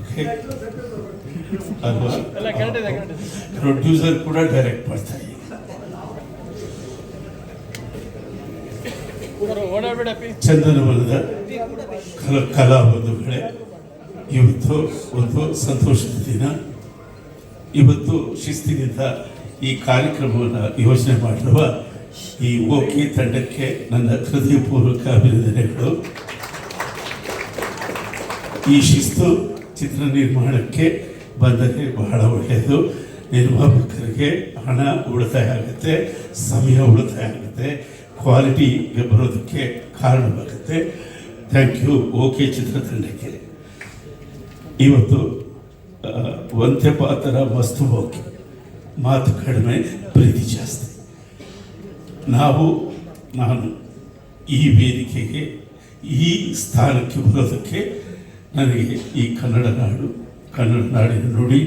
Okay ಅಲ್ವಾ, producer ಕೂಡ direct ಮಾಡ್ತಾರೆ. ಚಂದನವನದ ಕಲಾ ಬಂಧುಗಳೇ, ಇವತ್ತು ಒಂದು ಸಂತೋಷದ ದಿನ. ಇವತ್ತು ಶಿಸ್ತಿನಿಂದ ಈ ಕಾರ್ಯಕ್ರಮವನ್ನು ಯೋಜನೆ ಮಾಡಿರುವ ಈ ಓಕೆ ತಂಡಕ್ಕೆ ನನ್ನ ಹೃದಯಪೂರ್ವಕ ಅಭಿನಂದನೆಗಳು. ಈ ಶಿಸ್ತು ಚಿತ್ರ ನಿರ್ಮಾಣಕ್ಕೆ ಬಂದರೆ ಬಹಳ ಒಳ್ಳೆಯದು. ನಿರ್ಮಾಪಕರಿಗೆ ಹಣ ಉಳಿತಾಯ ಆಗುತ್ತೆ, ಸಮಯ ಉಳಿತಾಯ ಆಗುತ್ತೆ, ಕ್ವಾಲಿಟಿಗೆ ಬರೋದಕ್ಕೆ ಕಾರಣವಾಗುತ್ತೆ. ಥ್ಯಾಂಕ್ ಯು ಓಕೆ ಚಿತ್ರತಂಡಕ್ಕೆ. ಇವತ್ತು ಒಂದೇ ಪಾತ್ರ ವಸ್ತು ಓಕೆ, ಮಾತು ಕಡಿಮೆ, ಪ್ರೀತಿ ಜಾಸ್ತಿ. ನಾನು ಈ ವೇದಿಕೆಗೆ, ಈ ಸ್ಥಾನಕ್ಕೆ ಬರೋದಕ್ಕೆ ನನಗೆ ಈ ಕನ್ನಡ ನಾಡು, ಕನ್ನಡ ನಾಡಿನ ನುಡಿ,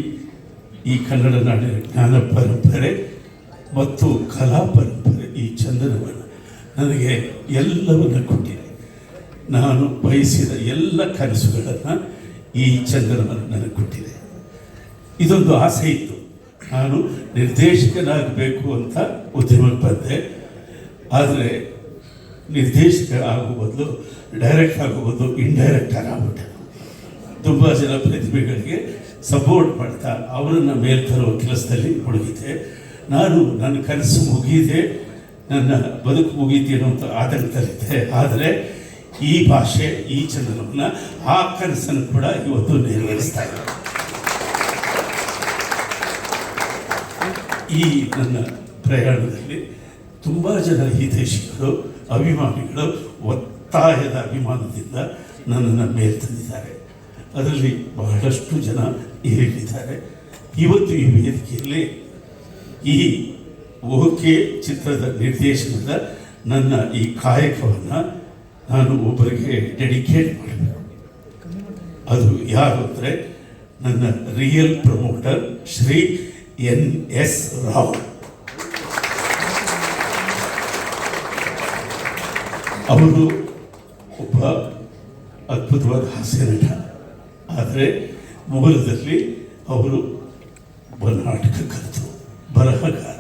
ಈ ಕನ್ನಡ ನಾಡಿನ ಜ್ಞಾನ ಪರಂಪರೆ ಮತ್ತು ಕಲಾ ಪರಂಪರೆ, ಈ ಚಂದನವನ ನನಗೆ ಎಲ್ಲವನ್ನು ಕೊಟ್ಟಿದೆ. ನಾನು ಬಯಸಿದ ಎಲ್ಲ ಕನಸುಗಳನ್ನು ಈ ಚಂದನವನ ನನಗೆ ಕೊಟ್ಟಿದೆ. ಇದೊಂದು ಆಸೆ ಇತ್ತು, ನಾನು ನಿರ್ದೇಶಕನಾಗಬೇಕು ಅಂತ ಉದ್ಯಮಕ್ಕೆ ಬಂದೆ. ಆದರೆ ನಿರ್ದೇಶಕ ಆಗೋ ಬದಲು ಡೈರೆಕ್ಟ್ ಆಗೋ ಬದಲು ಇಂಡೈರೆಕ್ಟ್ ಆಗ್ಬಿಟ್ಟೆ. ತುಂಬ ಜನ ಪ್ರತಿಭೆಗಳಿಗೆ ಸಪೋರ್ಟ್ ಮಾಡ್ತಾ ಅವರನ್ನು ಮೇಲೆ ತರುವ ಕೆಲಸದಲ್ಲಿ ಮುಳುಗಿದೆ. ನನ್ನ ಕನಸು ಮುಗಿದಿದೆ, ನನ್ನ ಬದುಕು ಮುಗಿದೇನೋ ಅಂತ ಆತಂಕದಲ್ಲಿದ್ದೆ. ಆದರೆ ಈ ಭಾಷೆ, ಈ ಚಂದನವನ್ನು, ಆ ಕನಸನ್ನು ಕೂಡ ಇವತ್ತು ನೆರವೇರಿಸ್ತಾ ಇದೆ. ಈ ನನ್ನ ಪ್ರಯಾಣದಲ್ಲಿ ತುಂಬ ಜನ ಹಿತೈಷಿಗಳು, ಅಭಿಮಾನಿಗಳು ಒತ್ತಾಯದ ಅಭಿಮಾನದಿಂದ ನನ್ನನ್ನು ಮೇಲೆ ತಂದಿದ್ದಾರೆ. ಅದರಲ್ಲಿ ಬಹಳಷ್ಟು ಜನ ಏರಿದ್ದಾರೆ. ಇವತ್ತು ಈ ವೇದಿಕೆಯಲ್ಲಿ ಈ ಓಕೆ ಚಿತ್ರದ ನಿರ್ದೇಶನದ ನನ್ನ ಈ ಕಾಯಕವನ್ನು ನಾನು ಒಬ್ಬರಿಗೆ ಡೆಡಿಕೇಟ್ ಮಾಡಬೇಕು. ಅದು ಯಾರು ಅಂದರೆ ನನ್ನ real promoter Shri NS Rao. ಅವರು ಒಬ್ಬ ಅದ್ಭುತವಾದ ಹಾಸ್ಯ ನಟ. ಆದರೆ ಮೂಲದಲ್ಲಿ ಅವರು ನಾಟಕಕರ್ತರು, ಬರಹಗಾರ.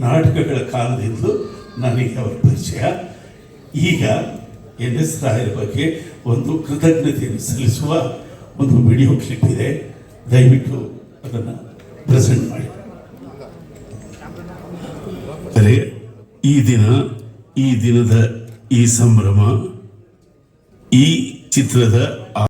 ನಾಟಕಗಳ ಕಾಲದಿಂದಲೂ ನನಗೆ ಅವರ ಪರಿಚಯ. ಈಗ NS ರಾಯರ ಬಗ್ಗೆ ಒಂದು ಕೃತಜ್ಞತೆಯನ್ನು ಸಲ್ಲಿಸುವ ಒಂದು ವಿಡಿಯೋ ಕ್ಲಿಪ್ ಇದೆ, ದಯವಿಟ್ಟು ಅದನ್ನು ಪ್ರೆಸೆಂಟ್ ಮಾಡಿ. ಈ ದಿನದ ಈ ಸಂಭ್ರಮ, ಈ ಚಿತ್ರದ